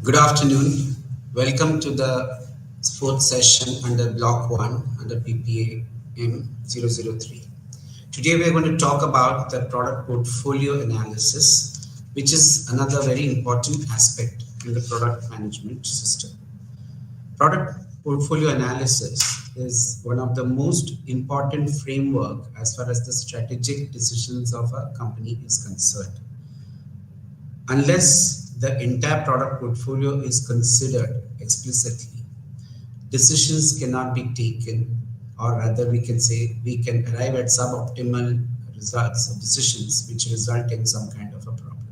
Good afternoon. Welcome to the fourth session under Block 1 under PPA-M003. Today we are going to talk about the product portfolio analysis, which is another very important aspect in the product management system. Product portfolio analysis is one of the most important framework as far as the strategic decisions of a company is concerned. Unless the entire product portfolio is considered explicitly, decisions cannot be taken, or rather we can say we can arrive at suboptimal results or decisions which result in some kind of a problem.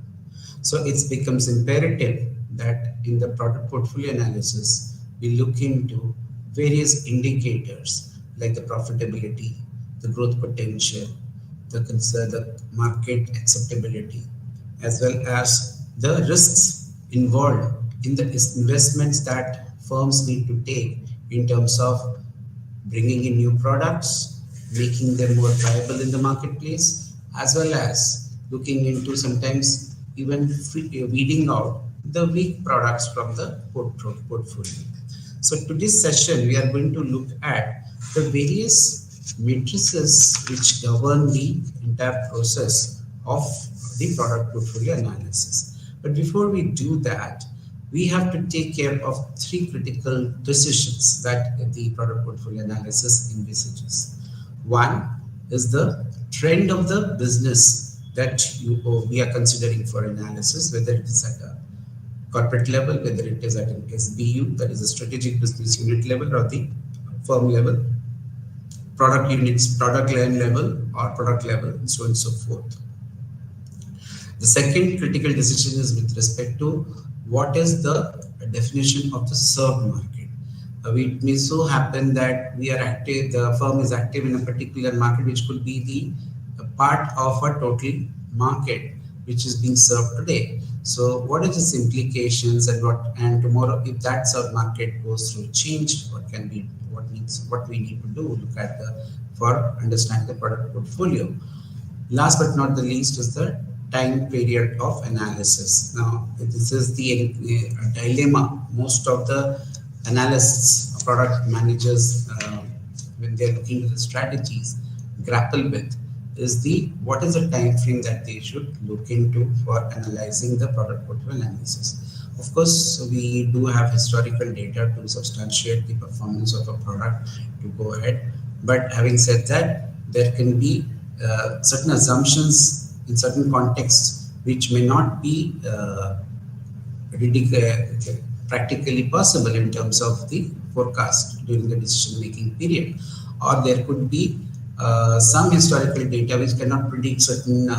So it becomes imperative that in the product portfolio analysis, we look into various indicators like the profitability, the growth potential, the market acceptability, as well as the risks involved in the investments that firms need to take in terms of bringing in new products, making them more viable in the marketplace, as well as looking into sometimes even weeding out the weak products from the portfolio. So to this session, we are going to look at the various matrices which govern the entire process of the product portfolio analysis. But before we do that, we have to take care of three critical decisions that the product portfolio analysis envisages. One is the trend of the business that we are considering for analysis, whether it is at a corporate level, whether it is at an SBU, that is a strategic business unit level, or the firm level, product units, product line level, or product level, and so on and so forth. The second critical decision is with respect to what is the definition of the served market. It may so happen that we are active, the firm is active in a particular market, which could be the part of a total market which is being served today. So what is its implications, and tomorrow if that served market goes through change, what we need to do, look at for understanding the product portfolio. Last but not the least is the time period of analysis. Now, this is the dilemma most of the analysts, product managers, when they're looking at the strategies, grapple with is what is the time frame that they should look into for analyzing the product portfolio analysis. Of course, we do have historical data to substantiate the performance of a product to go ahead. But having said that, there can be certain assumptions in certain contexts which may not be practically possible in terms of the forecast during the decision making period, or there could be some historical data which cannot predict certain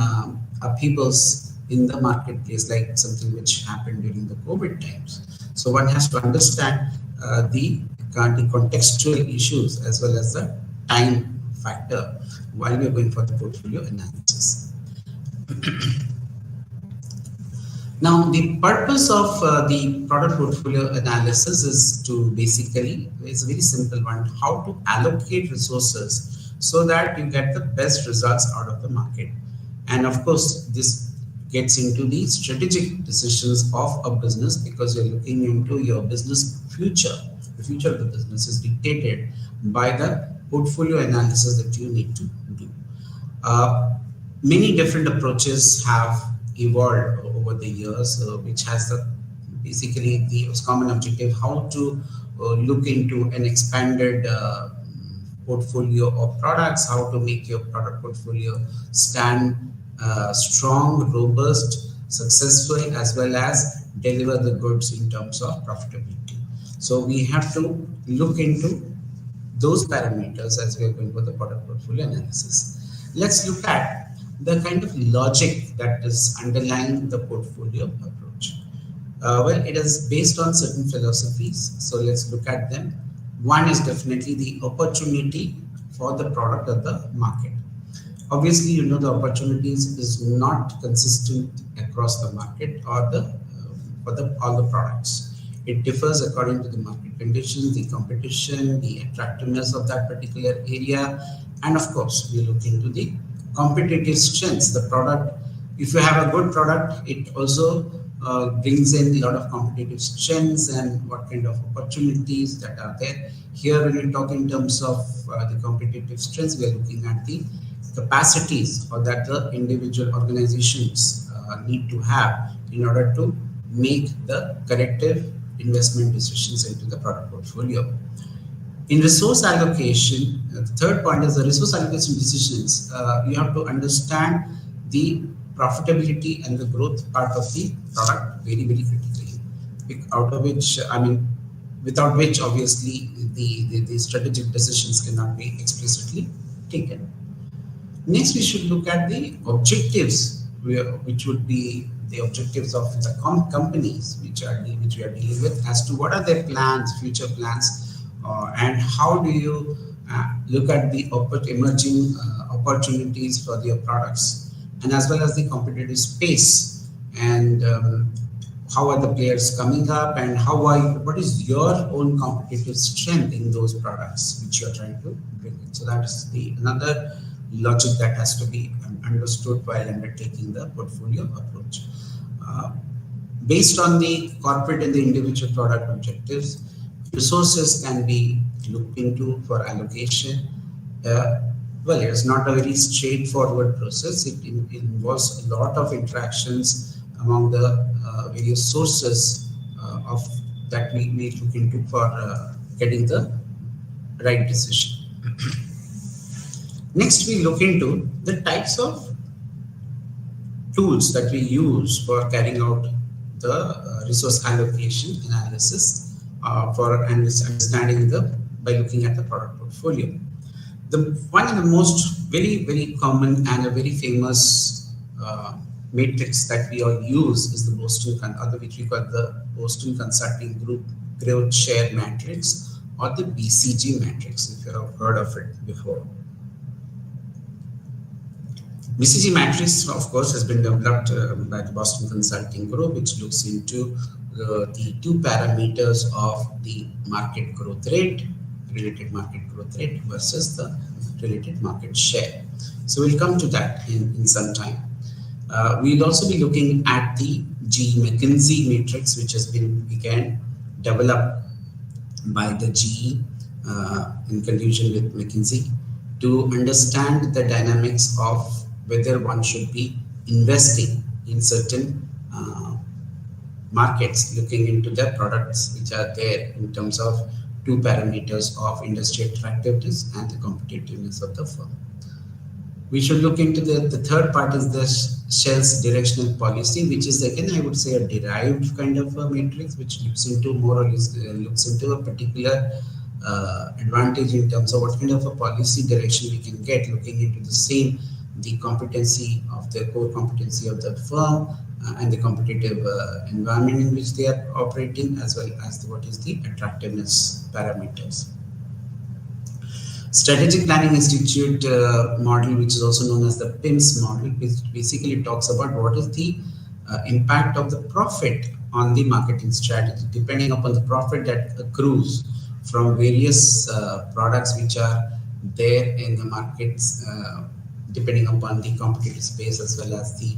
upheavals in the marketplace, like something which happened during the COVID times. So one has to understand the contextual issues as well as the time factor while we are going for the portfolio analysis. Now, the purpose of the product portfolio analysis is to basically, it's a very simple one, how to allocate resources so that you get the best results out of the market. And of course, this gets into the strategic decisions of a business, because you're looking into your business future. The future of the business is dictated by the portfolio analysis that you need to do. Many different approaches have evolved over the years, which has basically the common objective how to look into an expanded portfolio of products, how to make your product portfolio stand strong, robust, successful, as well as deliver the goods in terms of profitability. So we have to look into those parameters as we are going for the product portfolio analysis. Let's look at the kind of logic that is underlying the portfolio approach. Well, it is based on certain philosophies. So let's look at them. One is definitely the opportunity for the product of the market. Obviously, you know, the opportunities is not consistent across the market or for all the products. It differs according to the market conditions, the competition, the attractiveness of that particular area, and of course, we look into the competitive strengths. The product, if you have a good product, it also brings in a lot of competitive strengths and what kind of opportunities that are there. Here, when we talk in terms of the competitive strengths, we are looking at the capacities or that the individual organizations need to have in order to make the corrective investment decisions into the product portfolio. In resource allocation, the third point is the resource allocation decisions. You have to understand the profitability and the growth part of the product very, very critically. Out of which, I mean, without which obviously the strategic decisions cannot be explicitly taken. Next, we should look at the objectives, which would be the objectives of the companies which we are dealing with, as to what are their plans, future plans, and how do you look at the emerging opportunities for their products, and as well as the competitive space, and how are the players coming up, and what is your own competitive strength in those products which you are trying to bring in. So that is another logic that has to be understood while undertaking the portfolio approach. Based on the corporate and the individual product objectives, resources can be looked into for allocation. Well, it's not a very straightforward process. It involves a lot of interactions among the various sources of that we look into for getting the right decision. Next, we look into the types of tools that we use for carrying out the resource allocation analysis for understanding by looking at the product portfolio. The one of the most very, very common and a very famous matrix that we all use is the Boston, which we call the Boston Consulting Group Growth Share Matrix, or the BCG matrix, if you have heard of it before. BCG matrix, of course, has been developed by the Boston Consulting Group, which looks into the two parameters of the market growth rate, related market growth rate versus the related market share. So we'll come to that in some time. We'll also be looking at the GE McKinsey matrix, which has been again developed by the GE in conjunction with McKinsey to understand the dynamics of whether one should be investing in certain markets, looking into the products which are there in terms of two parameters of industry attractiveness and the competitiveness of the firm. We should look into the third part is the Shell's directional policy, which is again, I would say, a derived kind of a matrix, which looks into more or less looks into a particular advantage in terms of what kind of a policy direction we can get, looking into the competency of the core competency of the firm and the competitive environment in which they are operating, as well as what is the attractiveness parameters. Strategic Planning Institute model, which is also known as the PIMS model, which basically talks about what is the impact of the profit on the marketing strategy, depending upon the profit that accrues from various products which are there in the markets, depending upon the competitive space as well as the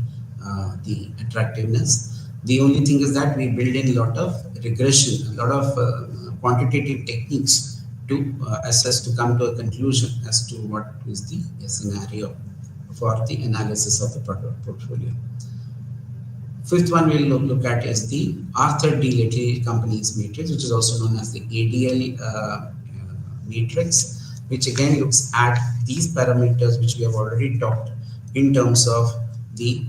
attractiveness. The only thing is that we build in a lot of regression, a lot of quantitative techniques to assess, to come to a conclusion as to what is the scenario for the analysis of the product portfolio. Fifth one we'll look at is the Arthur D. Little Companies matrix, which is also known as the ADL matrix, which again looks at these parameters which we have already talked in terms of the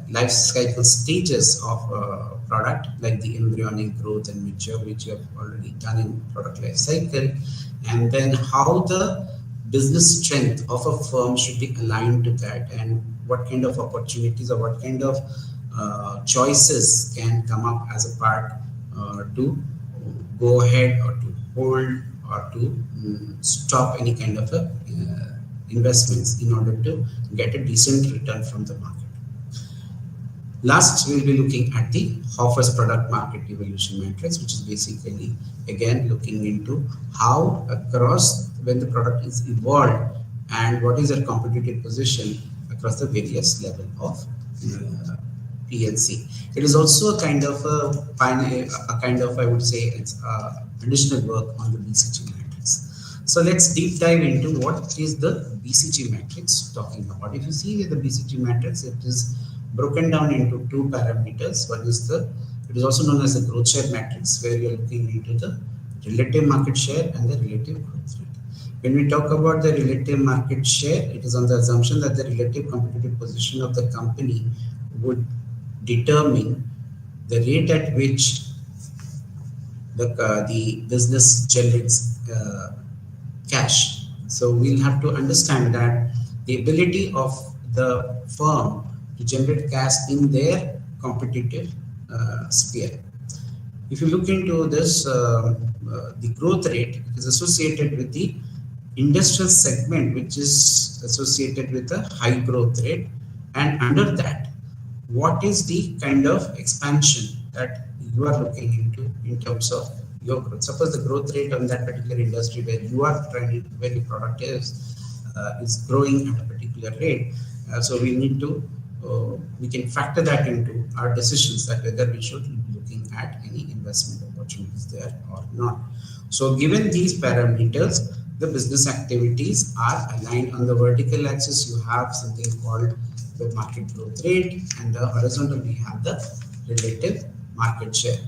life cycle stages of a product, like the embryonic growth and mature, which you have already done in product life cycle, and then how the business strength of a firm should be aligned to that, and what kind of opportunities or what kind of choices can come up as a part to go ahead or to hold or to stop any kind of investments in order to get a decent return from the market. Last, we'll be looking at the Hoffer's product market evolution matrix, which is basically again looking into how across when the product is evolved and what is their competitive position across the various level of PLC. It is also a kind of a kind of, I would say, it's additional work on the BCG matrix. So let's deep dive into what is the BCG matrix talking about. If you see the BCG matrix, it is broken down into two parameters. One is it is also known as the growth share matrix, where you are looking into the relative market share and the relative growth rate. When we talk about the relative market share, it is on the assumption that the relative competitive position of the company would determine the rate at which the business generates cash. So we'll have to understand that the ability of the firm to generate cash in their competitive sphere. If you look into this, the growth rate is associated with the industrial segment, which is associated with a high growth rate, and under that, what is the kind of expansion that you are looking into in terms of your growth. Suppose the growth rate on that particular industry where you are trying, where your product is growing at a particular rate. So we need to we can factor that into our decisions, that whether we should be looking at any investment opportunities there or not. So given these parameters, the business activities are aligned. On the vertical axis, you have something called the market growth rate, and the horizontal we have the relative market share.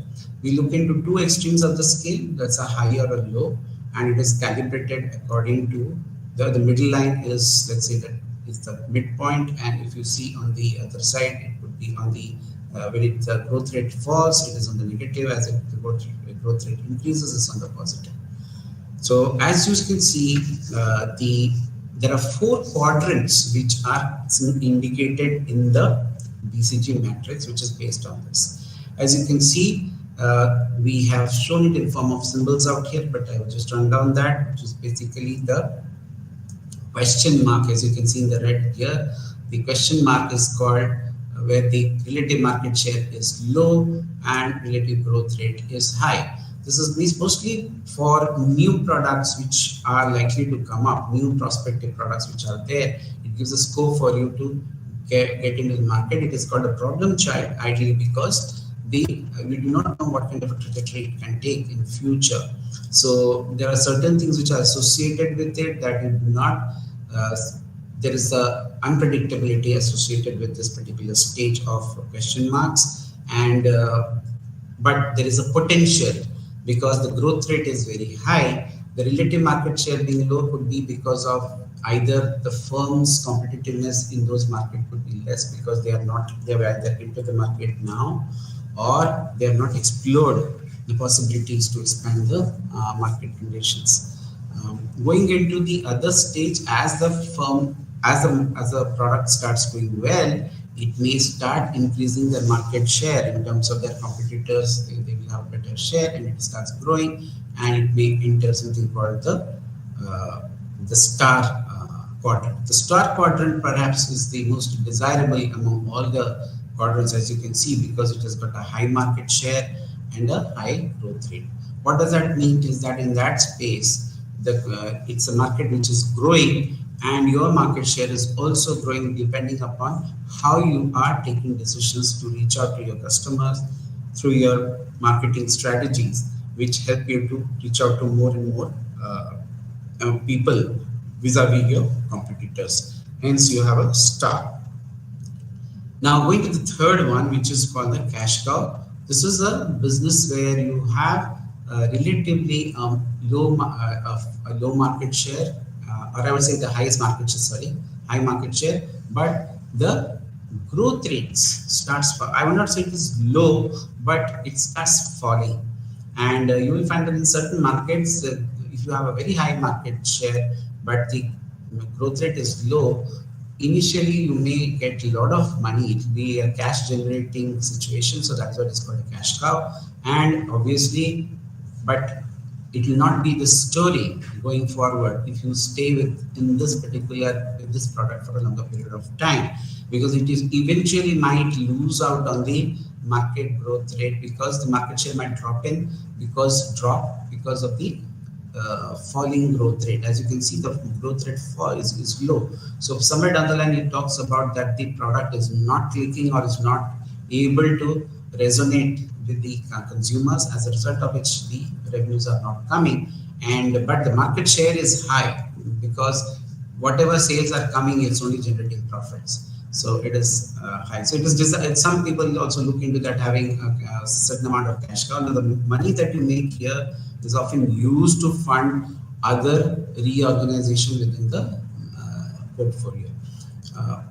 We look into two extremes of the scale, that's a high or a low, and it is calibrated according to the middle line is, let's say, that is the midpoint, and if you see on the other side, it would be on the when the growth rate falls, it is on the negative. As the growth rate increases, it's on the positive. So as you can see, there are four quadrants which are indicated in the BCG matrix, which is based on this. As you can see, we have shown it in form of symbols out here, but I will just run down that, which is basically the question mark. As you can see in the red here, the question mark is called where the relative market share is low and relative growth rate is high. This is mostly for new products which are likely to come up, new prospective products which are there. It gives a scope for you to get into the market. It is called a problem child, ideally, because we do not know what kind of a trajectory it can take in future. So there are certain things which are associated with it that you do not, there is a unpredictability associated with this particular stage of question marks, and but there is a potential because the growth rate is very high. The relative market share being low could be because of either the firm's competitiveness in those markets could be less because they are either into the market now, or they have not explored the possibilities to expand the market conditions. Going into the other stage, as the firm, as the product starts going well, it may start increasing their market share in terms of their competitors. They will have better share, and it starts growing, and it may enter something called the star quadrant. The star quadrant perhaps is the most desirable among all the quadrants, as you can see, because it has got a high market share and a high growth rate. What does that mean is that in that space, it's a market which is growing, and your market share is also growing depending upon how you are taking decisions to reach out to your customers through your marketing strategies, which help you to reach out to more and more people vis-a-vis your competitors. Hence, you have a star. Now, going to the third one, which is called the cash cow. This is a business where you have relatively low market share, or I would say the highest market share, sorry, high market share, but the growth rates starts, I would not say it is low, but it starts falling. And you will find that in certain markets, if you have a very high market share, but the growth rate is low, initially you may get a lot of money. It will be a cash generating situation. So that's what is called a cash cow. And obviously, but it will not be the story going forward if you stay in this product for a longer period of time, because it is eventually might lose out on the market growth rate, because the market share might drop because of the falling growth rate. As you can see, the growth rate fall is low. So somewhere down the line, it talks about that the product is not clicking or is not able to resonate with the consumers, as a result of which the revenues are not coming. And but the market share is high because whatever sales are coming, it's only generating profits. So it is high. So it is some people also look into that, having a certain amount of cash cow. Now the money that you make here is often used to fund other reorganization within the portfolio. Uh,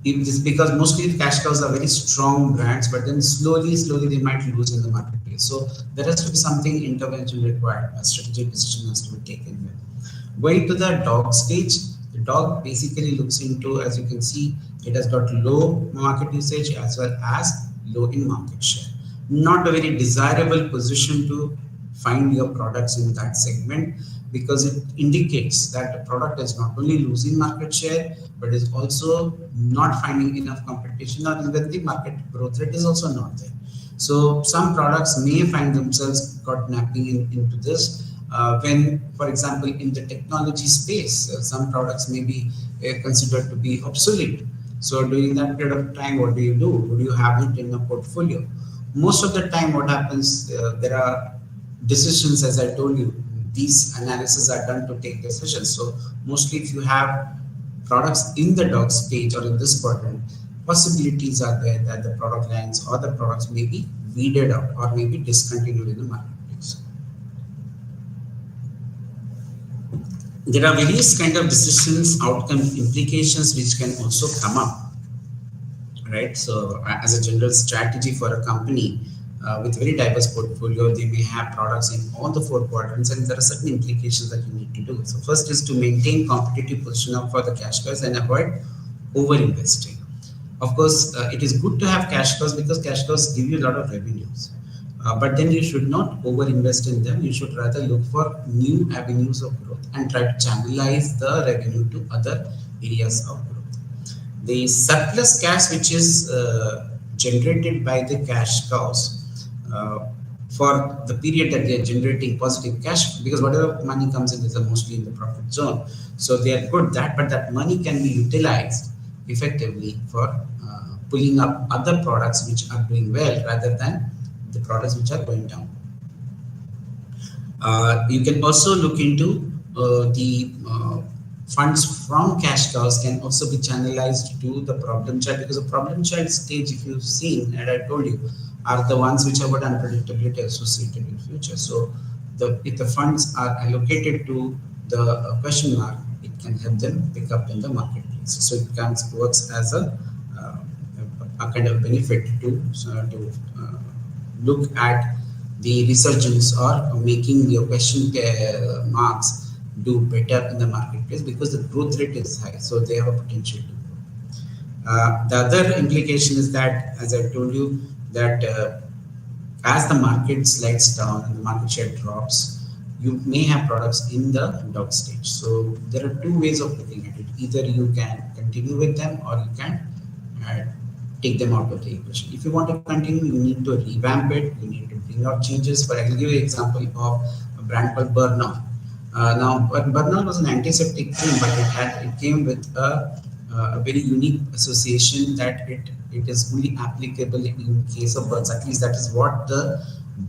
it is because mostly cash cows are very strong brands, but then slowly they might lose in the marketplace. So there has to be something intervention required. A strategic decision has to be taken here. Going to the dog stage, the dog basically looks into, as you can see, it has got low market usage as well as low in market share. Not a very desirable position to find your products in that segment, because it indicates that the product is not only losing market share but is also not finding enough competition, or even the market growth rate is also not there. So some products may find themselves got napping into this when, for example, in the technology space, some products may be considered to be obsolete. So during that period of time, what do you do? Would you have it in a portfolio? Most of the time, what happens, there are decisions, as I told you, these analyses are done to take decisions. So mostly if you have products in the dogs page or in this quadrant, possibilities are there that the product lines or the products may be weeded out or may be discontinued in the marketplace. There are various kind of decisions, outcome implications which can also come up, right? So as a general strategy for a company with very diverse portfolio, they may have products in all the four quadrants, and there are certain implications that you need to do. So first is to maintain competitive position for the cash cows and avoid over investing. Of course, it is good to have cash cows because cash cows give you a lot of revenues. But then you should not over invest in them. You should rather look for new avenues of growth and try to channelize the revenue to other areas of growth. The surplus cash which is generated by the cash cows for the period that they are generating positive cash, because whatever money comes in is mostly in the profit zone. So they are good that, but that money can be utilized effectively for pulling up other products which are doing well rather than the products which are going down. You can also look into the funds from cash cows can also be channelized to the problem child, because the problem child stage, if you've seen, and I told you, are the ones which have got unpredictability associated in future. So if the funds are allocated to the question mark, it can help them pick up in the marketplace. So it works as a kind of benefit to look at the resurgence or making your question marks do better in the marketplace, because the growth rate is high, so they have a potential to grow. The other implication is that, as I told you, that as the market slides down and the market share drops, you may have products in the dog stage. So there are two ways of looking at it. Either you can continue with them or you can take them out of the equation. If you want to continue, you need to revamp it, you need to bring out changes. But I will give you an example of a brand called Bernal. Now, Bernal was an antiseptic cream, but it came with a very unique association that it is only applicable in case of birds. At least that is what the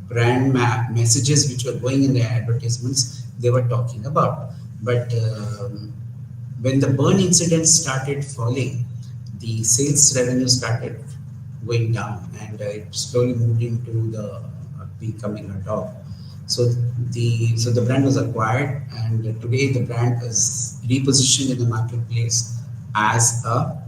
brand messages which were going in the advertisements they were talking about. But when the burn incident started falling, the sales revenue started going down, and it slowly moved into the becoming a dog. So the brand was acquired, and today the brand is repositioned in the marketplace as a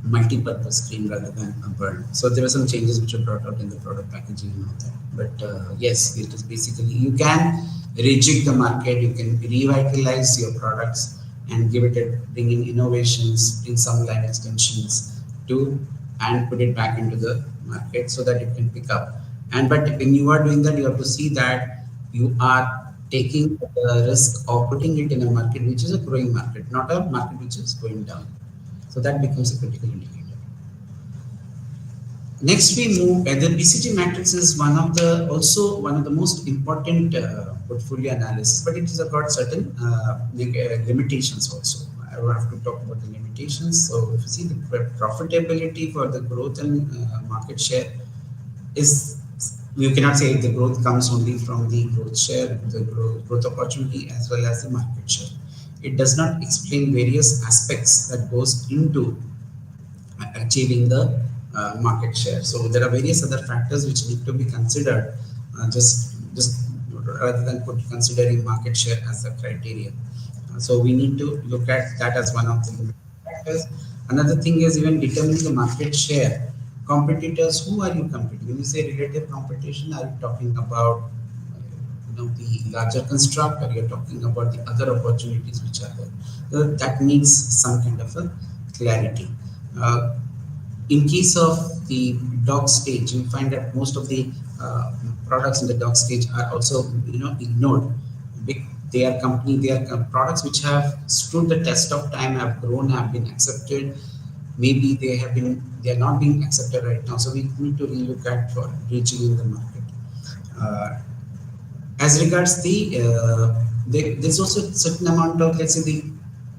multi-purpose cream rather than a burn. So there were some changes which were brought out in the product packaging and all that. But yes, it is basically, you can rejig the market, you can revitalize your products and bring in innovations, bring some line extensions and put it back into the market so that it can pick up. But when you are doing that, you have to see that you are taking the risk of putting it in a market which is a growing market, not a market which is going down. So that becomes a critical indicator. Next, we move. The BCG matrix is also one of the most important portfolio analysis, but it has got certain limitations also. I will have to talk about the limitations. So if you see the profitability for the growth and market share is, you cannot say the growth comes only from the growth share, the growth opportunity as well as the market share. It does not explain various aspects that goes into achieving the market share. So there are various other factors which need to be considered, just rather than considering market share as a criteria. So we need to look at that as one of the factors. Another thing is even determining the market share. Competitors, who are you competing? When you say relative competition, are you talking about the larger construct, or you're talking about the other opportunities which are there? So that needs some kind of a clarity. Uh, in case of the dog stage, you find that most of the products in the dog stage are also ignored. They are products which have stood the test of time, have grown, have been accepted. Maybe they are not being accepted right now, so we need to relook at for reaching in the market. Uh, as regards there's also a certain amount of, let's say,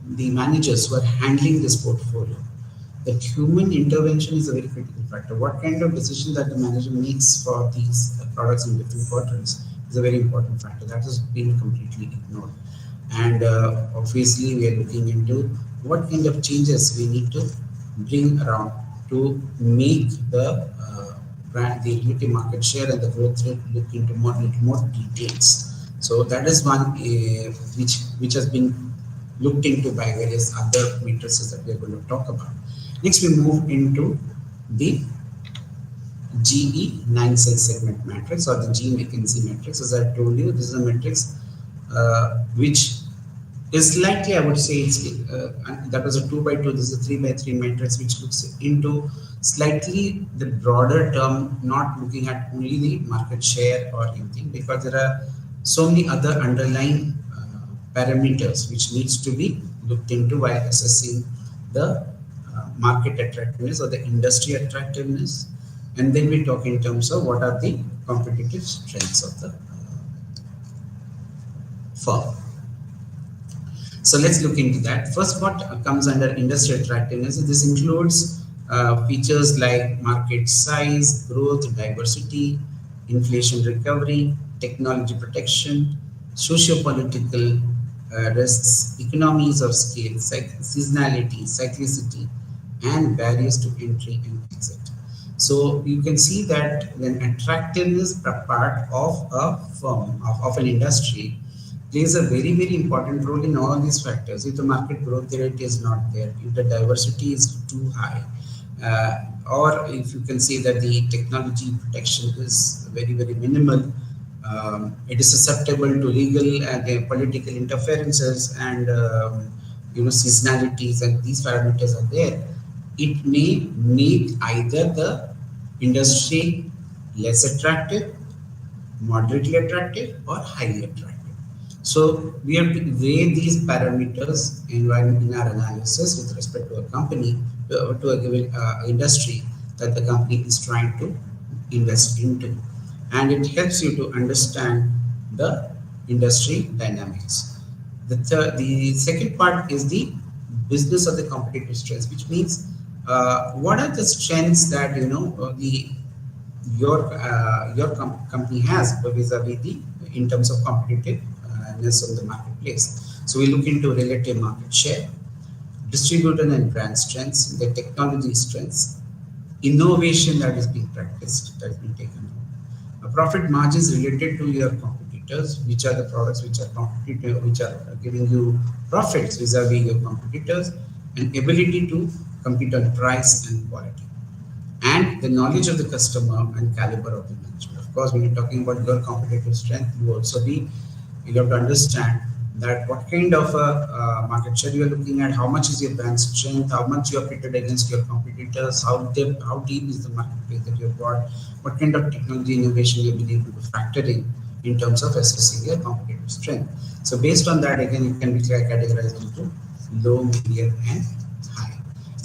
the managers who are handling this portfolio. That human intervention is a very critical factor. What kind of decision that the manager makes for these products in different quadrants is a very important factor. That has been completely ignored. And obviously, we are looking into what kind of changes we need to bring around to make the the utility market share and the growth rate look into little more details. So that is one which has been looked into by various other matrices that we are going to talk about. Next, we move into the GE 9 cell segment matrix, or the G McKinsey matrix. As I told you, this is a matrix which is slightly, I would say, that was a 2 by 2. This is a 3 by 3 matrix, which looks into slightly the broader term, not looking at only the market share or anything, because there are so many other underlying parameters which needs to be looked into while assessing the market attractiveness or the industry attractiveness. And then we talk in terms of what are the competitive strengths of the firm. So let's look into that. First, what comes under industry attractiveness? This includes features like market size, growth, diversity, inflation recovery, technology protection, socio-political risks, economies of scale, seasonality, cyclicity, and barriers to entry and exit. So you can see that when attractiveness part of a firm, of an industry, plays a very, very important role in all these factors. If the market growth rate is not there, if the diversity is too high, or if you can say that the technology protection is very, very minimal, it is susceptible to legal and political interferences, and seasonalities, and these parameters are there, it may make either the industry less attractive, moderately attractive, or highly attractive. So we have to weigh these parameters in our analysis with respect to a company, to a given industry that the company is trying to invest into. And it helps you to understand the industry dynamics. The second part is the business of the competitive strengths, which means what are the strengths that your company has vis-a-vis in terms of competitiveness of the marketplace. So we look into relative market share, distributor and brand strengths, the technology strengths, innovation that is being practiced, that has been taken. Profit margins related to your competitors, which are the products which are giving you profits vis-a-vis your competitors, and ability to compete on price and quality, and the knowledge of the customer and caliber of the management. Of course, when you're talking about your competitive strength, you have to understand that what kind of a market share you are looking at, how much is your brand strength, how much you are pitted against your competitors, how deep is the marketplace that you've got, what kind of technology innovation you've been able to factor in terms of assessing your competitive strength. So based on that, again, it can be categorized into low, medium, and high.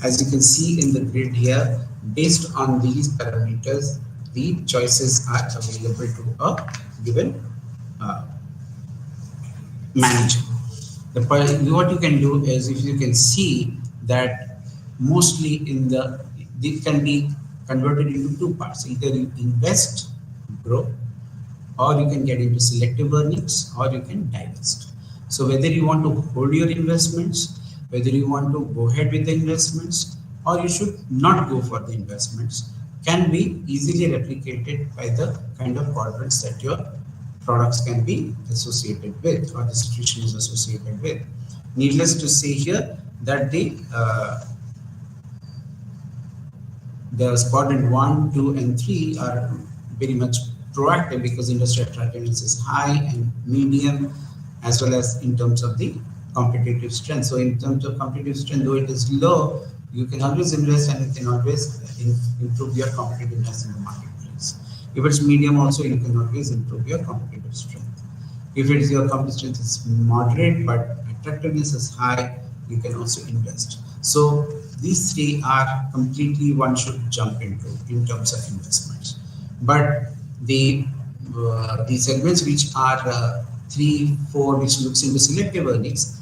As you can see in the grid here, based on these parameters, the choices are available to a given manager. What you can do is, if you can see that mostly in the, it can be converted into two parts. Either you invest, grow, or you can get into selective earnings, or you can divest. So whether you want to hold your investments, whether you want to go ahead with the investments, or you should not go for the investments, can be easily replicated by the kind of quadrants that your products can be associated with, or the situation is associated with. Needless to say here that the quadrant 1, 2, and 3 are very much proactive because industry attractiveness is high and medium, as well as in terms of the competitive strength. So in terms of competitive strength, though it is low, you can always invest and you can always improve your competitiveness in the marketplace. If it's medium also, you can always improve your competitive strength. If it is your competitive strength is moderate but attractiveness is high, you can also invest. So these three are completely one should jump into in terms of investments. But the segments which are 3, 4, which looks into selective earnings,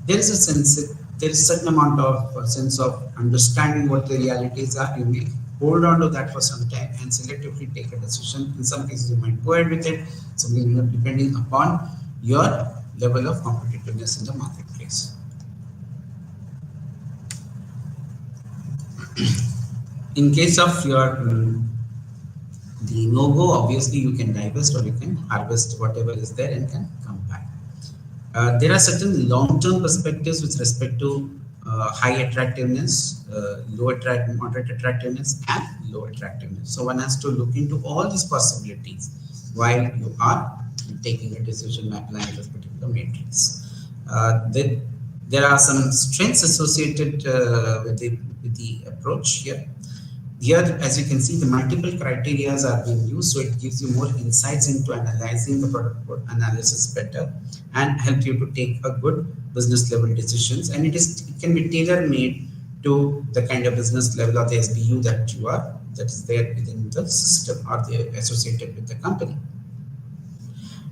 there is a sense, there is certain amount of sense of understanding what the realities are. You may hold on to that for some time and selectively take a decision. In some cases, you might go ahead with it. Something depending upon your level of competitiveness in the marketplace. In case of your the no-go, obviously you can divest or you can harvest whatever is there and can come back. There are certain long-term perspectives with respect to high attractiveness, moderate attractiveness, and low attractiveness. So one has to look into all these possibilities while you are taking a decision applying this particular matrix. There are some strengths associated with the approach here. Here, as you can see, the multiple criteria are being used, so it gives you more insights into analyzing the product analysis better and help you to take a good business level decisions. And it can be tailor made to the kind of business level or the SBU that is there within the system or the associated with the company.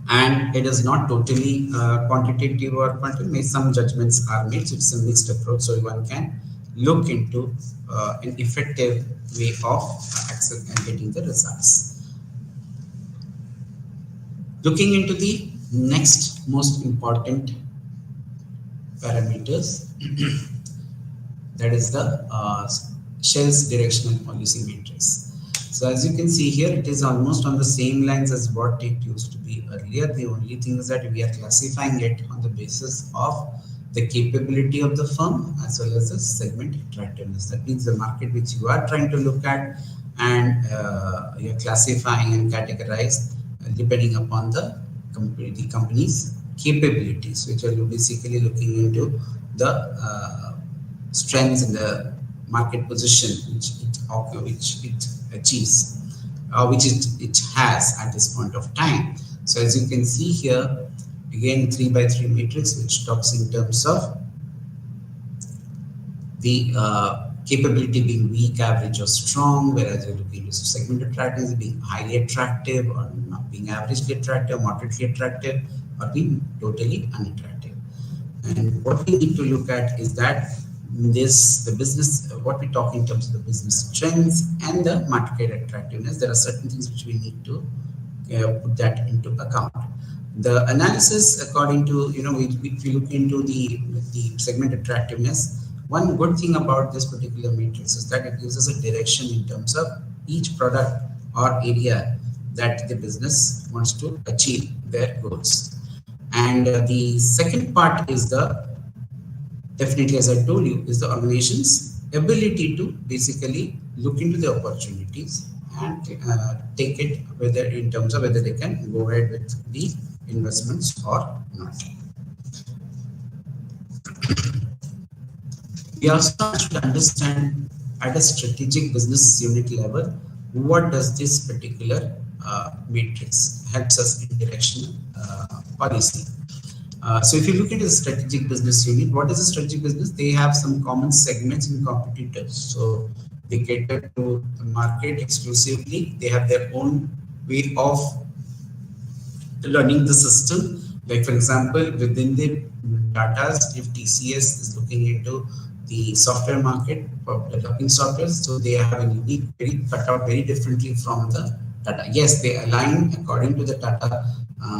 And it is not totally quantitative or quantitative. Some judgments are made. So it's a mixed approach, so one can look into an effective way of access and getting the results. Looking into the next most important parameters, that is the Shell's directional policy matrix. So as you can see here, it is almost on the same lines as what it used to be earlier. The only thing is that we are classifying it on the basis of the capability of the firm as well as the segment attractiveness. That means the market which you are trying to look at, and you're classifying and categorize depending upon the company's capabilities, which are basically looking into the strengths in the market position which it achieves, which it has at this point of time. So as you can see here, again 3x3 matrix, which talks in terms of the capability being weak, average, or strong, whereas you're looking at segment attractiveness being highly attractive, or not being averagely attractive, moderately attractive, or being totally unattractive. And what we need to look at is that the business, what we talk in terms of the business trends and the market attractiveness, there are certain things which we need to put that into account. The analysis, according to, if you look into the segment attractiveness, one good thing about this particular matrix is that it gives us a direction in terms of each product or area that the business wants to achieve their goals. And the second part is definitely, as I told you, is the organization's ability to basically look into the opportunities and take it whether in terms of whether they can go ahead with the investments or not. We also have to understand at a strategic business unit level, what does this particular matrix helps us in directional policy. So if you look at the strategic business unit, what is a strategic business? They have some common segments and competitors. So they cater to the market exclusively. They have their own way of running the system. Like for example, within the Tata's, if TCS is looking into the software market for developing software, so they have a unique, very cut out very differently from the Tata. Yes, they align according to the Tata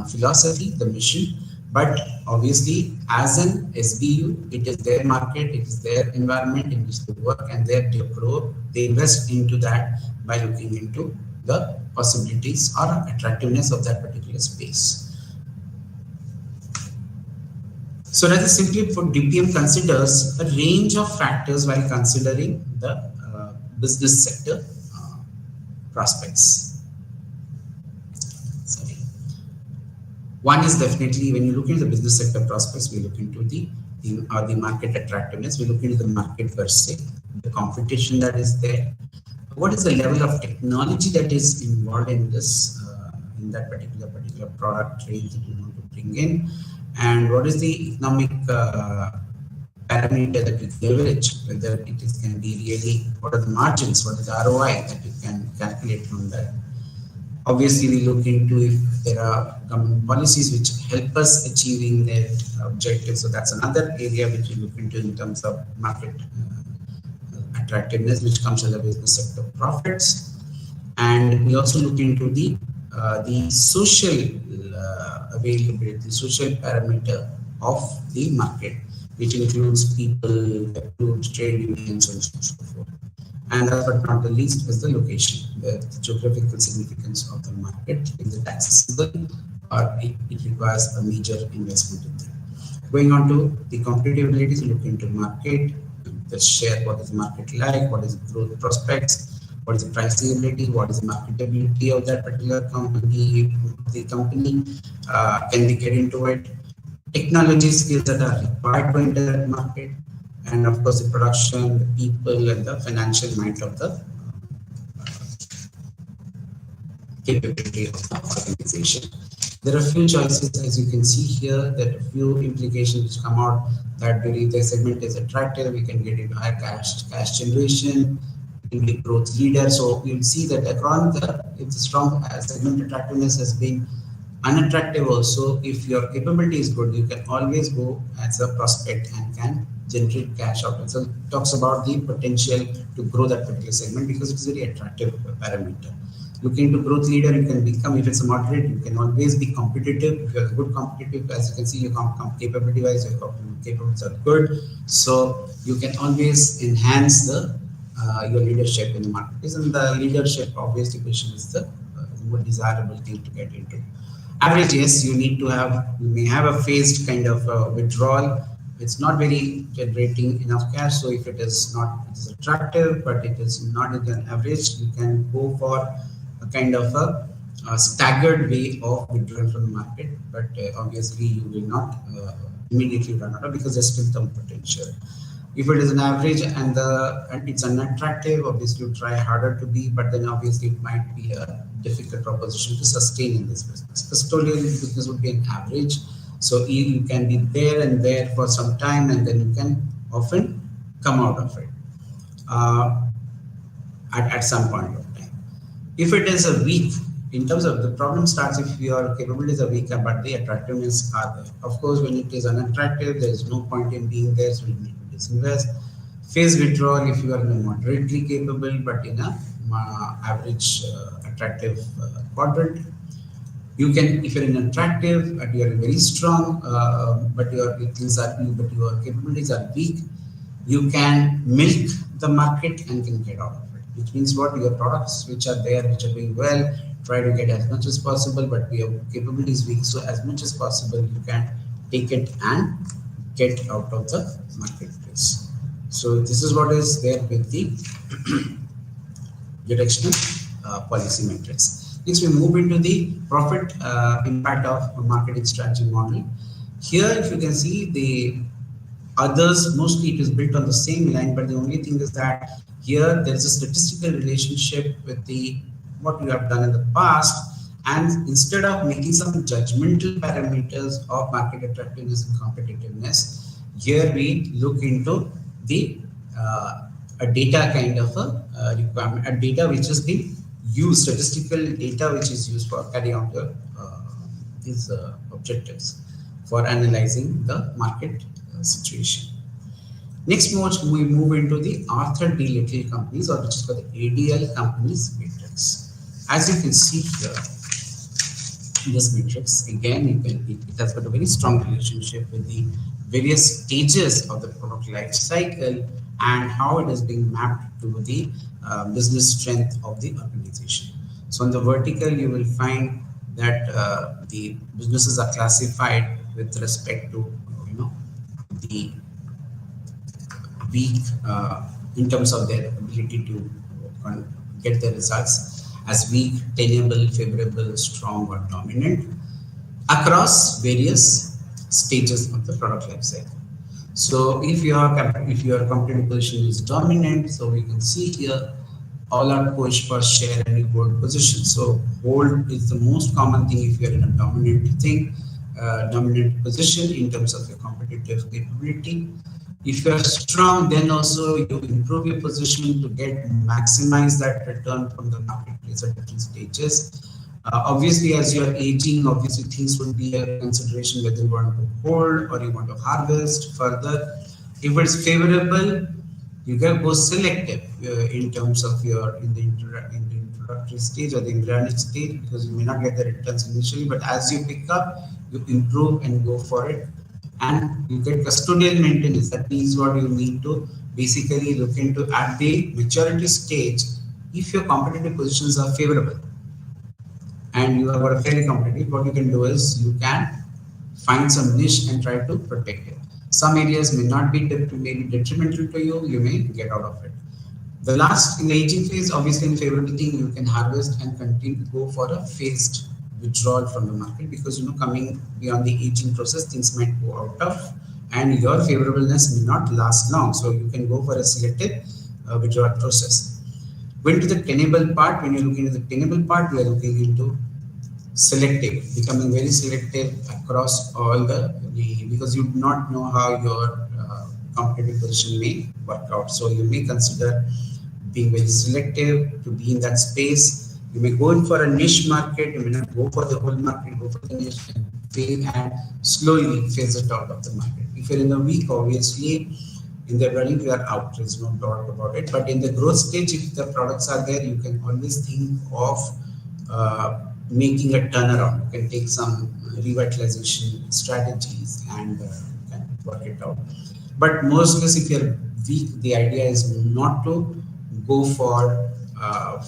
philosophy, the mission, but obviously as an SBU, it is their market, it is their environment in which they work, and they grow, they invest into that by looking into the possibilities or attractiveness of that particular space. So that is simply for DPM considers a range of factors while considering the business sector prospects. Sorry. One is definitely when you look into the business sector prospects, we look into the market attractiveness, we look into the market per se, the competition that is there, what is the level of technology that is involved in this, in that particular product range that you want to bring in, and what is the economic parameter that you leverage, whether it is can be really, what are the margins, what is the ROI that you can calculate from that. Obviously, we look into if there are government policies which help us achieving their objectives. So that's another area which we look into in terms of market attractiveness, which comes under business sector profits. And we also look into the social availability, the social parameter of the market, which includes people, includes trade unions, and so on and so forth. And last but not the least is the location, the geographical significance of the market. Is it accessible, or it requires a major investment in that. Going on to the competitive abilities, we look into market, the share, what is the market like, what is the growth prospects, what is the pricing ability, what is the marketability of that particular company, can they get into it, technology skills that are required to enter that market, and of course the production, the people, and the financial might of the capability of the organization. There are a few choices, as you can see here, that a few implications which come out that really the segment is attractive, we can get into high cash generation, we can be growth leader. So you'll see that across if the strong segment attractiveness has been unattractive also, if your capability is good, you can always go as a prospect and can generate cash out. So it talks about the potential to grow that particular segment because it's a very attractive parameter. Looking to growth leader, you can become, if it's a moderate, you can always be competitive. If you're good competitive, as you can see, your capability wise, your capabilities are good. So you can always enhance the your leadership in the marketplace, and the leadership obviously position is the more desirable thing to get into. Average, yes, you need to have, you may have a phased kind of withdrawal. It's not very generating enough cash. So if it is not, it is attractive, but it is not an average, you can go for a kind of a staggered way of withdrawing from the market. But obviously you will not immediately run out of, because there's still some potential. If it is an average and it's unattractive, obviously you try harder to be, but then obviously it might be a difficult proposition to sustain in this business. Custodial business would be an average, so you can be there and there for some time, and then you can often come out of it at some point of time. If it is a weak, in terms of the problem starts if your capabilities are weaker, but the attractiveness are there. Of course, when it is unattractive, there is no point in being there, so you need to disinvest. Phase withdrawal if you are moderately capable, but in a average attractive quadrant. You can, if you're in attractive and you are very strong, but your capabilities are weak, you can milk the market and can get out of it. Which means what, your products which are there, which are doing well, try to get as much as possible, but your capability is weak, so as much as possible you can take it and get out of the marketplace. So this is what is there with the directional policy metrics. Next, we move into the profit impact of a marketing strategy model. Here, if you can see the others, mostly it is built on the same line, but the only thing is that here there is a statistical relationship with the what you have done in the past, and instead of making some judgmental parameters of market attractiveness and competitiveness, here we look into the a data kind of a requirement, a data which has been used, statistical data which is used for carrying out these objectives. for analyzing the market situation. Next, we move into the Arthur D. Little companies, or which is called the ADL companies matrix. As you can see here, in this matrix, again, it has got a very strong relationship with the various stages of the product life cycle and how it is being mapped to the business strength of the organization. So on the vertical, you will find that the businesses are classified with respect to the weak in terms of their ability to get the results as weak, tenable, favorable, strong, or dominant across various stages of the product life cycle. So if your competitive position is dominant, so we can see here all are push for share and hold position. So hold is the most common thing if you are in a dominant position in terms of your competitive capability. If you are strong, then also you improve your position to maximize that return from the marketplace at different stages. Obviously, as you are aging, obviously things would be a consideration whether you want to hold or you want to harvest further. If it's favorable, you can go selective in terms of in the introductory stage or the embryonic stage, because you may not get the returns initially, but as you pick up, you improve and go for it. And you get custodial maintenance. That means what you need to basically look into at the maturity stage. If your competitive positions are favorable and you are fairly competitive, what you can do is you can find some niche and try to protect it. Some areas may not be detrimental to you. You may get out of it. The last, in the aging phase, obviously in favorable thing, you can harvest and continue to go for a phased withdrawal from the market, because coming beyond the aging process, things might go out of and your favorableness may not last long. So you can go for a selective withdrawal process. Going to the tenable part, when you're looking at the tenable part, we are looking into selective, becoming very selective across all because you do not know how your competitive position may work out. So you may consider being very selective to be in that space. You may go in for a niche market, you may not go for the whole market, go for the niche and fail and slowly phase it out of the market. If you're in a week, obviously in the running you are out, there's no doubt about it. But in the growth stage, if the products are there, you can always think of making a turnaround. You can take some revitalization strategies and can work it out. But mostly if you're weak, the idea is not to go for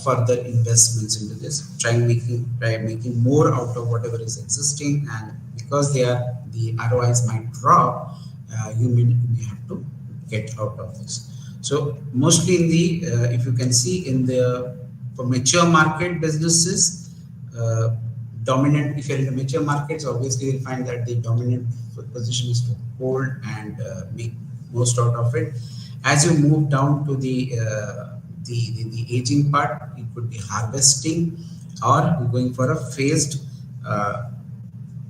further investments into this. Try making more out of whatever is existing, and because the ROIs might drop, you may have to get out of this. So mostly in the if you can see in the for mature market businesses, dominant, if you're in the mature markets, obviously you'll find that the dominant position is to hold and make most out of it. As you move down to the aging part, it could be harvesting or going for a phased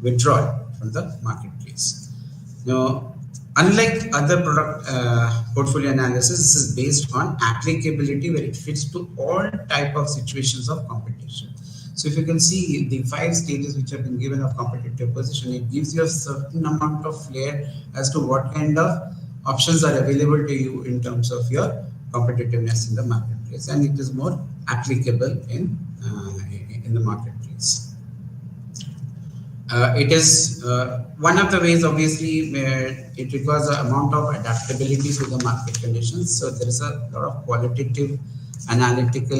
withdrawal from the marketplace. Now, unlike other product portfolio analysis, this is based on applicability, where it fits to all type of situations of competition. So if you can see the 5 stages which have been given of competitive position, it gives you a certain amount of flair as to what kind of options are available to you in terms of your competitiveness in the marketplace, and it is more applicable in the marketplace. It is one of the ways, obviously, where it requires an amount of adaptability to the market conditions. So there is a lot of qualitative analytical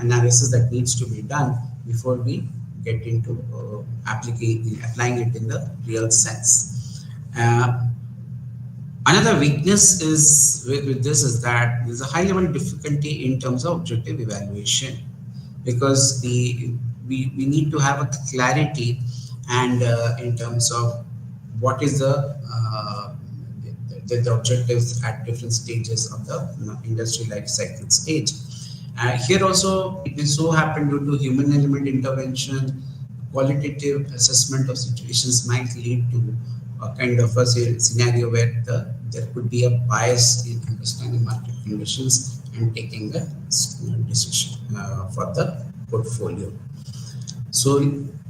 analysis that needs to be done before we get into applying it in the real sense. Another weakness is with this is that there's a high level difficulty in terms of objective evaluation, because we need to have a clarity and in terms of what is the objectives at different stages of the industry life cycle stage. Here also, it may so happen due to human element intervention, qualitative assessment of situations might lead to a kind of a scenario where there could be a bias in understanding market conditions and taking a decision for the portfolio. So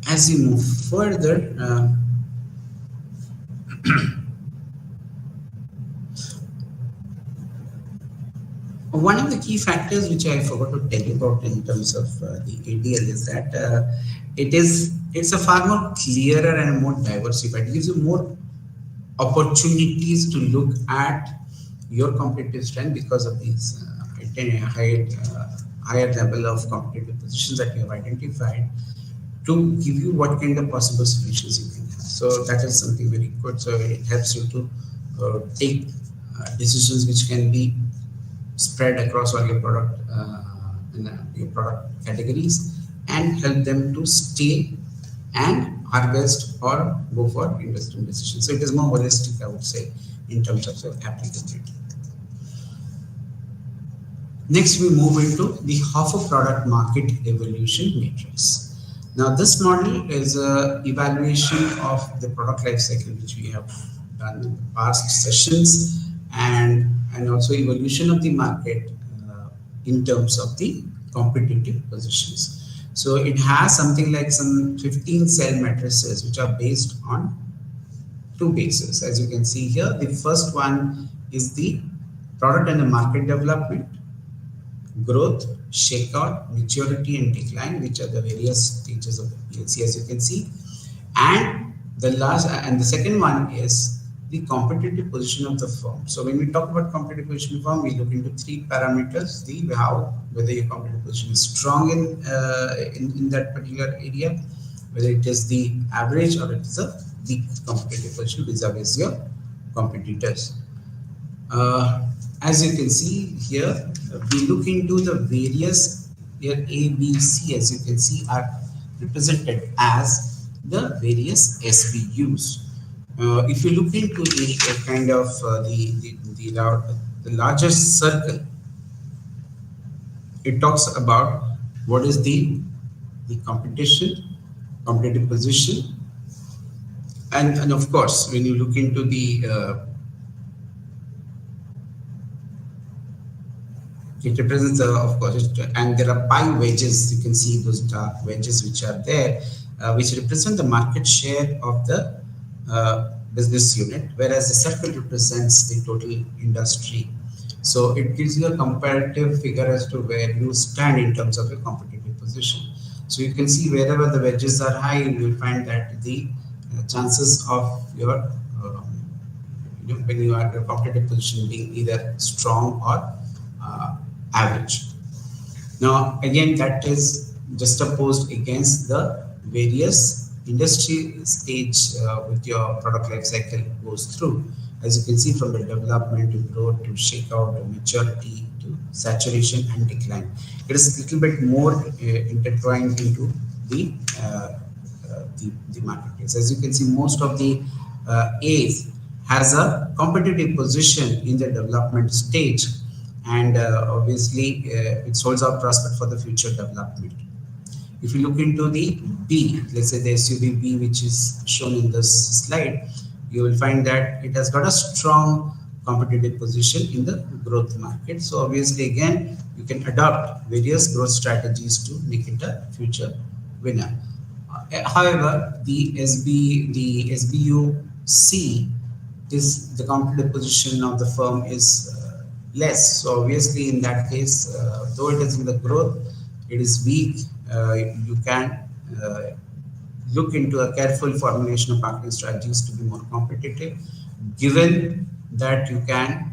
as you move further, One of the key factors which I forgot to tell you about in terms of the ADL is that it's a far more clearer and more diversified. It gives you more opportunities to look at your competitive strength because of these higher level of competitive positions that you have identified, to give you what kind of possible solutions you can have. So that is something very good. So it helps you to take decisions which can be spread across all your product your product categories, and help them to stay and harvest or go for investment decisions. So it is more holistic, I would say, in terms of your applicability. Next, we move into the half a product market evolution matrix. Now, this model is a evaluation of the product life cycle, which we have done in past sessions, and also evolution of the market in terms of the competitive positions. So it has something like some 15 cell matrices which are based on two bases. As you can see here, the first one is the product and the market development, growth, shakeout, maturity, and decline, which are the various stages of the PLC, as you can see. And the second one is the competitive position of the firm. So when we talk about competitive position of the firm, we look into three parameters: whether your competitive position is strong in that particular area, whether it is the average or it is a weak competitive position vis-a-vis your competitors. As you can see here, we look into the various here A, B, C, as you can see, are represented as the various SBUs. If you look into the kind of the largest circle, it talks about what is the competition, competitive position, and of course, when you look into the it represents, of course, and there are pie wedges. You can see those dark wedges which are there, which represent the market share of the business unit, whereas the circle represents the total industry. So it gives you a comparative figure as to where you stand in terms of your competitive position. So you can see wherever the wedges are high, you will find that the chances of your when you are in a competitive position being either strong or average. Now again, that is juxtaposed against the various industry stage with your product life cycle goes through. As you can see, from the development to growth to shakeout to maturity to saturation and decline. It is a little bit more intertwined into the marketplace. As you can see, most of the A's has a competitive position in the development stage, and obviously it holds out prospect for the future development. If you look into the B, let's say the SUV B, which is shown in this slide, you will find that it has got a strong competitive position in the growth market. So obviously, again, you can adopt various growth strategies to make it a future winner. However, the SBU C is the competitive position of the firm is less. So obviously, in that case, though it is in the growth, it is weak. You can look into a careful formulation of marketing strategies to be more competitive, given that you can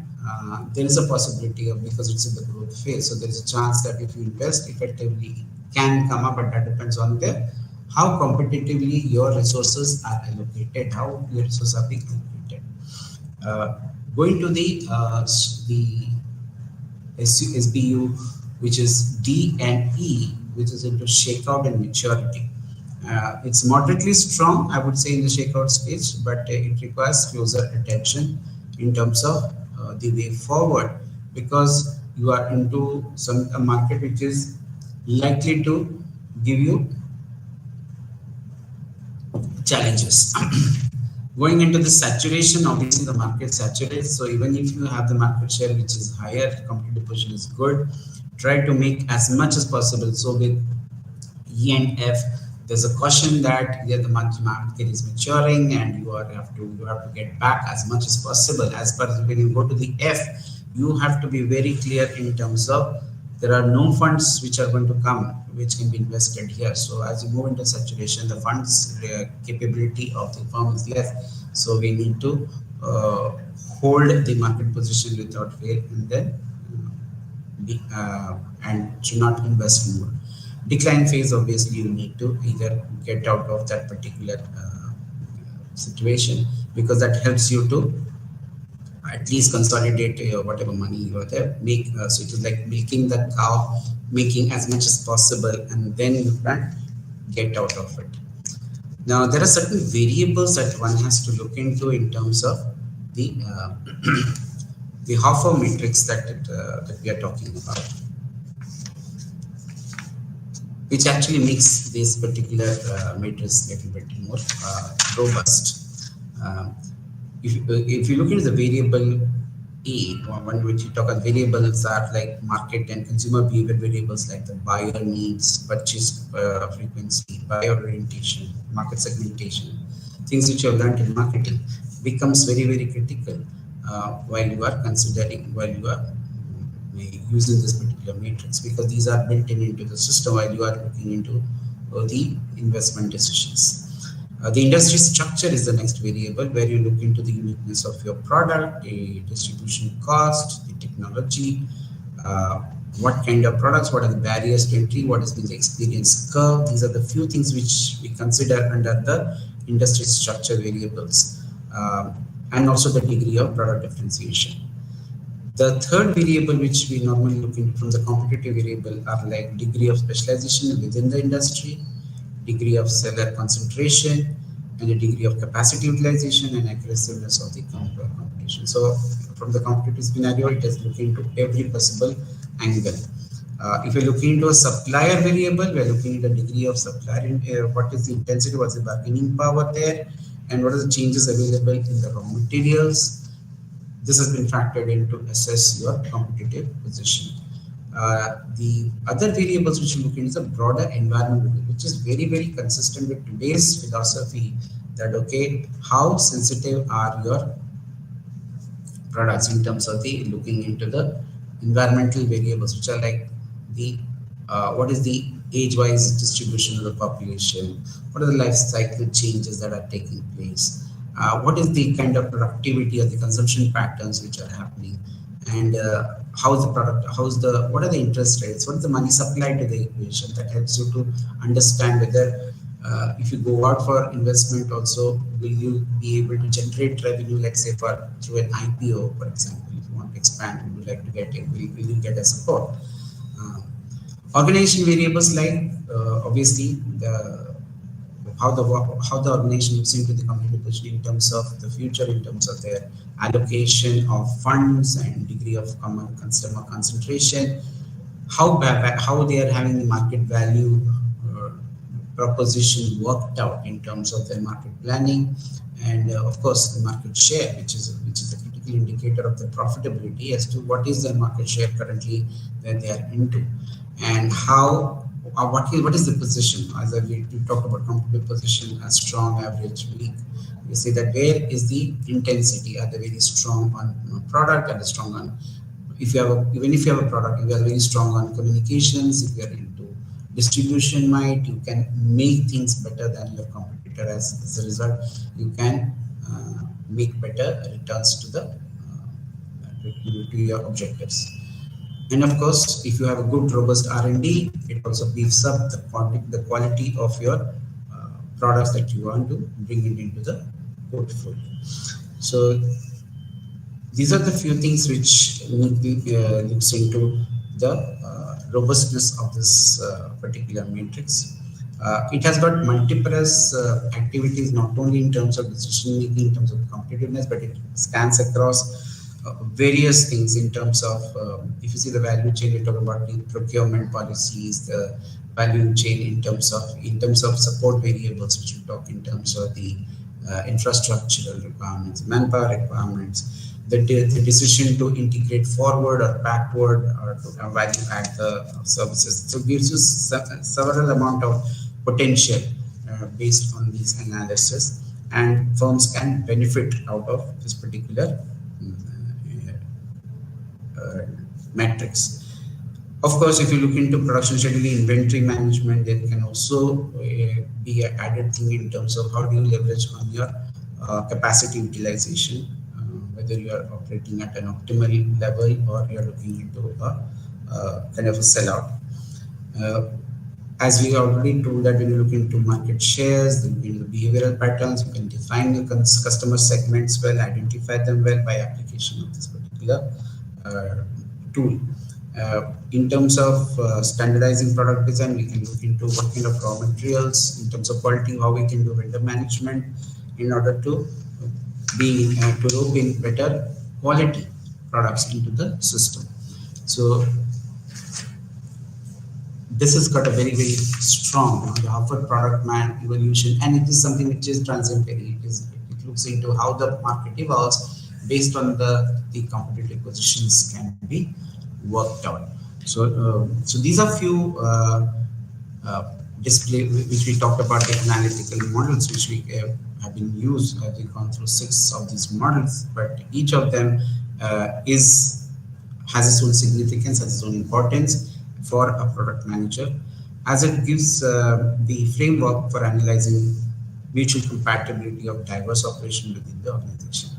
there is a possibility of, because it's in the growth phase, so there is a chance that if you invest effectively, it can come up, but that depends on how competitively your resources are allocated, how your resources are being allocated. Going to the SBU, which is D and E, which is into shakeout and maturity. It's moderately strong, I would say, in the shakeout stage, but it requires closer attention in terms of the way forward, because you are into a market which is likely to give you challenges. Going into the saturation, obviously the market saturates. So even if you have the market share which is higher, competitive position is good, try to make as much as possible. So with E and F, there's a caution that yeah, the market is maturing and you have to get back as much as possible. As per when you go to the F, you have to be very clear in terms of there are no funds which are going to come which can be invested here. So as you move into saturation, the funds capability of the firm is less. So we need to uh, hold the market position without fail, and then and should not invest more. Decline phase, obviously, you need to either get out of that particular situation, because that helps you to at least consolidate whatever money you are there. So it is like milking the cow, making as much as possible, and then you can get out of it. Now, there are certain variables that one has to look into in terms of the the Hoffer matrix that we are talking about, which actually makes this particular matrix a little bit more robust. Um, if you look into the variable A, one which you talk about variables are like market and consumer behavior variables like the buyer needs, purchase frequency, buyer orientation, market segmentation, things which you have learned in marketing becomes very, very critical while you are using this particular matrix, because these are built into the system while you are looking into the investment decisions. The industry structure is the next variable, where you look into the uniqueness of your product, the distribution cost, the technology, what kind of products, what are the barriers to entry, what has been the experience curve. These are the few things which we consider under the industry structure variables, and also the degree of product differentiation. The third variable which we normally look into from the competitive variable are like degree of specialization within the industry, degree of seller concentration, and the degree of capacity utilization and aggressiveness of the competition. So from the competitive scenario, it is looking to every possible angle. If you're looking into a supplier variable, we're looking at the degree of supplier, what is the intensity, what's the bargaining power there, and what are the changes available in the raw materials. This has been factored in to assess your competitive position. The other variables which you look into is a broader environment, which is very, very consistent with today's philosophy that, okay, how sensitive are your products in terms of the looking into the environmental variables, which are like the what is the age-wise distribution of the population, what are the life cycle changes that are taking place, what is the kind of productivity or the consumption patterns which are happening, and how's the product, what are the interest rates, what is the money supply to the equation. That helps you to understand whether if you go out for investment also, will you be able to generate revenue, let's say through an IPO, for example. If you want to expand, would you like to get it, will you get a support. Organization variables like obviously how the organization looks into the competitive position in terms of the future, in terms of their allocation of funds and degree of customer concentration, how they are having the market value proposition worked out in terms of their market planning, and of course the market share, which is a critical indicator of the profitability as to what is their market share currently that they are into, and what is the position. As we talked about competitive position as strong, average, weak. We say that where is the intensity? Are they very strong on product? Are they strong on, even if you have a product, if you are very strong on communications, if you are into distribution might, you can make things better than your competitor. As a result, you can make better returns to your objectives. And of course, if you have a good robust R&D, it also beefs up the quality of your products that you want to bring it into the portfolio. So these are the few things which looks into the robustness of this particular matrix. It has got multiple activities, not only in terms of decision making, in terms of competitiveness, but it scans across various things in terms of, if you see the value chain, we talk about the procurement policies, the value chain in terms of support variables, which we talk in terms of the infrastructural requirements, manpower requirements, the decision to integrate forward or backward or to value add the services. So it gives you several amount of potential based on these analysis, and firms can benefit out of this particular uh, metrics. Of course, if you look into production scheduling, inventory management, there can also be an added thing in terms of how do you leverage on your capacity utilization, whether you are operating at an optimal level or you are looking into a kind of a sellout. Uh, as we already told that when you look into market shares, then you look into behavioral patterns, you can define your customer segments well, identify them well by application of this particular tool. In terms of standardizing product design, we can look into what kind of raw materials, in terms of quality, how we can do vendor management in order to to rope in better quality products into the system. So this has got a very strong Harvard product man evolution, and it is something which is transitory. It looks into how the market evolves based on the competitive positions can be worked out. So these are few display which we talked about, the analytical models which we have been used. We've gone through 6 of these models, but each of them has its own significance, has its own importance for a product manager, as it gives the framework for analyzing mutual compatibility of diverse operation within the organization.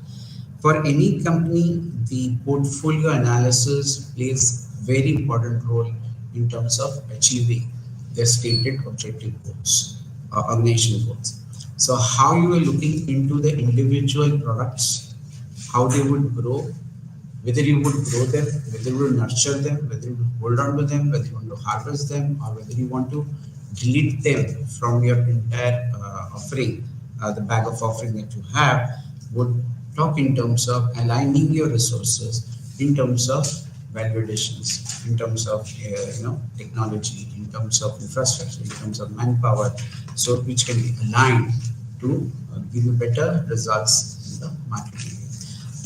For any company, the portfolio analysis plays very important role in terms of achieving their stated objective goals, organizational goals. So how you are looking into the individual products, how they would grow, whether you would grow them, whether you would nurture them, whether you would hold on to them, whether you want to harvest them, or whether you want to delete them from your entire offering, the bag of offering that you have, would talk in terms of aligning your resources, in terms of value additions, in terms of technology, in terms of infrastructure, in terms of manpower, so which can be aligned to give you better results in the market.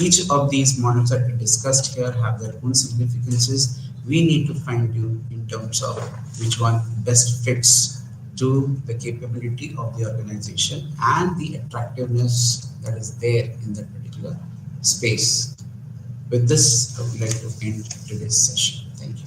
Each of these models that we discussed here have their own significances. We need to fine tune in terms of which one best fits to the capability of the organization and the attractiveness that is there in that particular space. With this, I would like to end today's session. Thank you.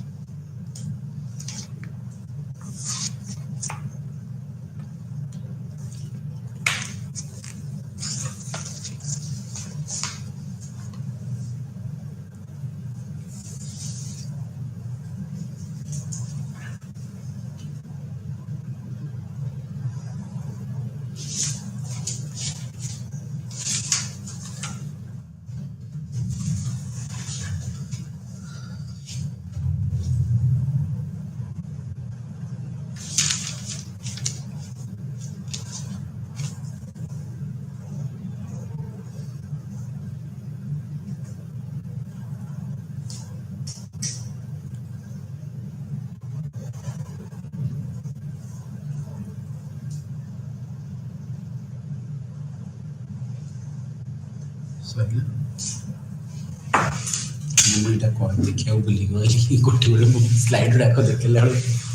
Sorry. ମୁଁ ଏଇଟା କହି ଦେଖିବାକୁ ଭୁଲିଗଲି ଗୋଟେ slide ଗୁଡ଼ାକ ଦେଖିଲା ବେଳକୁ